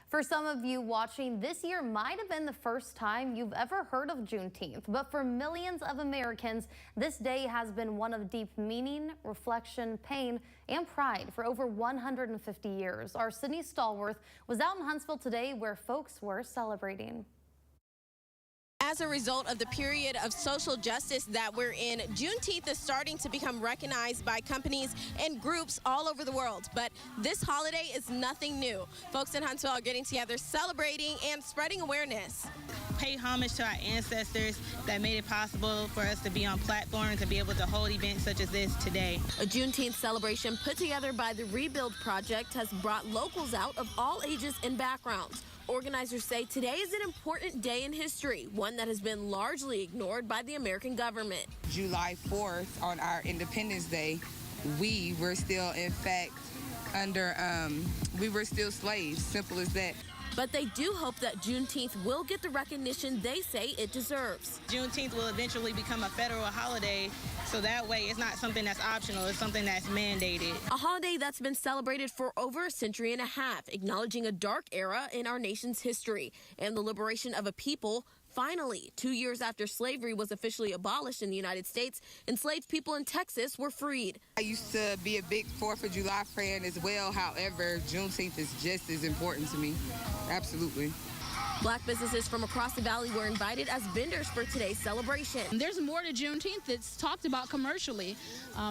For some of you watching, this year might have been the first time you've ever heard of Juneteenth, but for millions of Americans, this day has been one of deep meaning, reflection, pain, and pride for over 150 years. Our Sydney Stallworth was out in Huntsville today where folks were celebrating. As a result of the period of social justice that we're in, Juneteenth is starting to become recognized by companies and groups all over the world. But this holiday is nothing new. Folks in Huntsville are getting together, celebrating and spreading awareness. Pay homage to our ancestors that made it possible for us to be on platforms and be able to hold events such as this today. A Juneteenth celebration put together by the Rebuild Project has brought locals out of all ages and backgrounds. Organizers say today is an important day in history, one that has been largely ignored by the American government. July 4th, on our Independence Day, we were still, in fact, we were still slaves, simple as that. But they do hope that Juneteenth will get the recognition they say it deserves. Juneteenth will eventually become a federal holiday, so that way it's not something that's optional, it's something that's mandated. A holiday that's been celebrated for over a century and a half, acknowledging a dark era in our nation's history and the liberation of a people. Finally, 2 years after slavery was officially abolished in the United States, enslaved people in Texas were freed. I used to be a big 4th of July fan as well. However, Juneteenth is just as important to me. Absolutely. Black businesses from across the valley were invited as vendors for today's celebration. There's more to Juneteenth that's talked about commercially.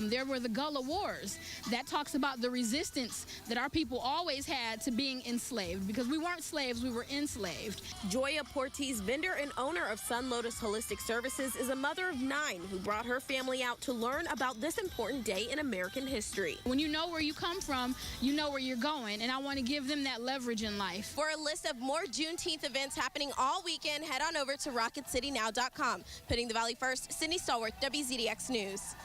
There were the Gullah Wars. That talks about the resistance that our people always had to being enslaved, because we weren't slaves, we were enslaved. Joya Portiz, vendor and owner of Sun Lotus Holistic Services, is a mother of 9 who brought her family out to learn about this important day in American history. When you know where you come from, you know where you're going, and I want to give them that leverage in life. For a list of more Juneteenth events happening all weekend, head on over to RocketCityNow.com. Putting the Valley first, Sydney Stallworth, WZDX News.